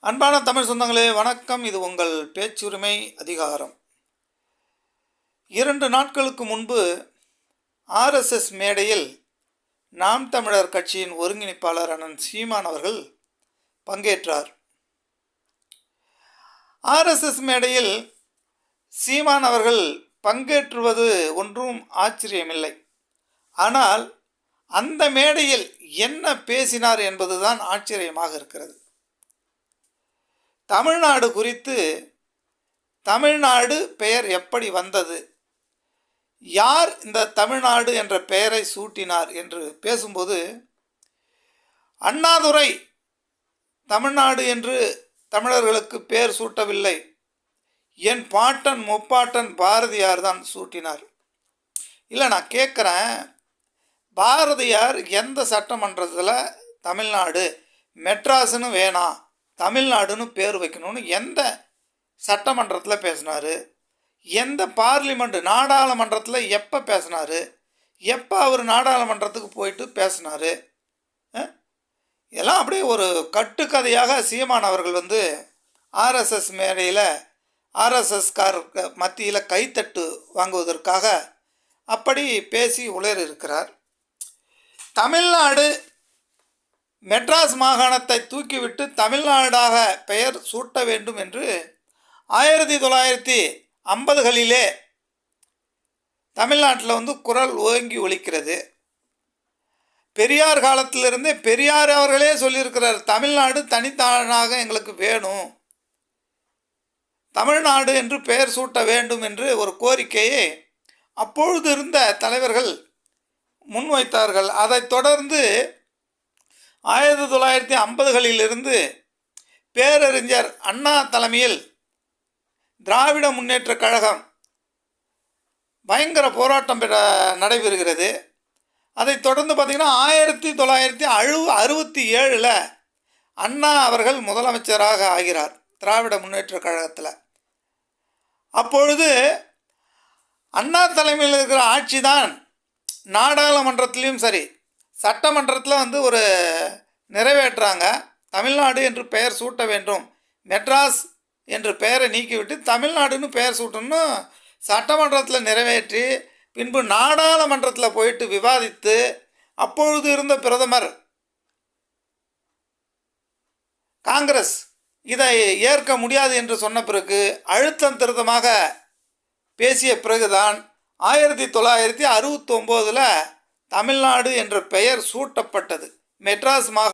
அன்பான தமிழ் சொந்தங்களே வணக்கம். இது உங்கள் பேச்சுரிமை அதிகாரம். 2 நாட்களுக்கு முன்பு ஆர்எஸ்எஸ் மேடையில் நாம் தமிழர் கட்சியின் ஒருங்கிணைப்பாளர் அண்ணன் சீமான் அவர்கள் பங்கேற்றார். ஆர்எஸ்எஸ் மேடையில் சீமான் அவர்கள் பங்கேற்றுவது ஒன்றும் ஆச்சரியமில்லை. ஆனால் அந்த மேடையில் என்ன பேசினார் என்பதுதான் ஆச்சரியமாக இருக்கிறது. தமிழ்நாடு குறித்து, தமிழ்நாடு பெயர் எப்படி வந்தது, யார் இந்த தமிழ்நாடு என்ற பெயரை சூட்டினார் என்று பேசும்போது, அண்ணாதுரை தமிழ்நாடு என்று தமிழர்களுக்கு பெயர் சூட்டவில்லை, என் பாட்டன் முப்பாட்டன் பாரதியார் தான் சூட்டினார். இல்லை, நான் கேட்குறேன், பாரதியார் எந்த சட்டமன்றத்தில் தமிழ்நாடு மெட்ராஸ்னு வேணாம், தமிழ்நாடுன்னு பேர் வைக்கணும்னு எந்த சட்டமன்றத்தில் பேசினார்? எந்த பார்லிமெண்ட் நாடாளுமன்றத்தில் எப்போ பேசினார்? எப்போ அவர் நாடாளுமன்றத்துக்கு போயிட்டு பேசினார்? இதெல்லாம் அப்படியே ஒரு கட்டுக்கதையாக சீமான் அவர்கள் ஆர்எஸ்எஸ் மேடையில் ஆர்எஸ்எஸ்கார் மத்தியில் கைத்தட்டு வாங்குவதற்காக அப்படி பேசி உளறியிருக்கிறார். தமிழ்நாடு மெட்ராஸ் மாகாணத்தை தூக்கிவிட்டு தமிழ்நாடாக பெயர் சூட்ட வேண்டும் என்று 1950களிலே தமிழ்நாட்டில் குரல் ஓங்கி ஒலிக்கிறது. பெரியார் காலத்திலிருந்தே பெரியார் அவர்களே சொல்லியிருக்கிறார், தமிழ்நாடு தனித்தானாக எங்களுக்கு வேணும், தமிழ்நாடு என்று பெயர் சூட்ட வேண்டும் என்று ஒரு கோரிக்கையை அப்பொழுது இருந்த தலைவர்கள் முன்வைத்தார்கள். அதைத் தொடர்ந்து 1950களிலிருந்து பேரறிஞர் அண்ணா தலைமையில் திராவிட முன்னேற்றக் கழகம் பயங்கர போராட்டம் நடைபெறுகிறது. அதைத் தொடர்ந்து பார்த்திங்கன்னா 1967 அண்ணா அவர்கள் முதலமைச்சராக ஆகிறார் திராவிட முன்னேற்றக் கழகத்தில். அப்பொழுது அண்ணா தலைமையில் இருக்கிற ஆட்சி தான் நாடாளுமன்றத்திலையும் சரி சட்டமன்றத்தில் ஒரு நிறைவேற்றுறாங்க, தமிழ்நாடு என்று பெயர் சூட்ட வேண்டும், மெட்ராஸ் என்று பெயரை நீக்கிவிட்டு தமிழ்நாடுன்னு பெயர் சூட்டணும்னு சட்டமன்றத்தில் நிறைவேற்றி பின்பு நாடாளுமன்றத்தில் போயிட்டு விவாதித்து அப்பொழுது இருந்த பிரதமர் காங்கிரஸ் இதை ஏற்க முடியாது என்று சொன்ன பிறகு அழுத்தம் திருத்தமாக பேசிய பிறகுதான் 1969 தமிழ்நாடு என்ற பெயர் சூட்டப்பட்டது. மெட்ராஸ்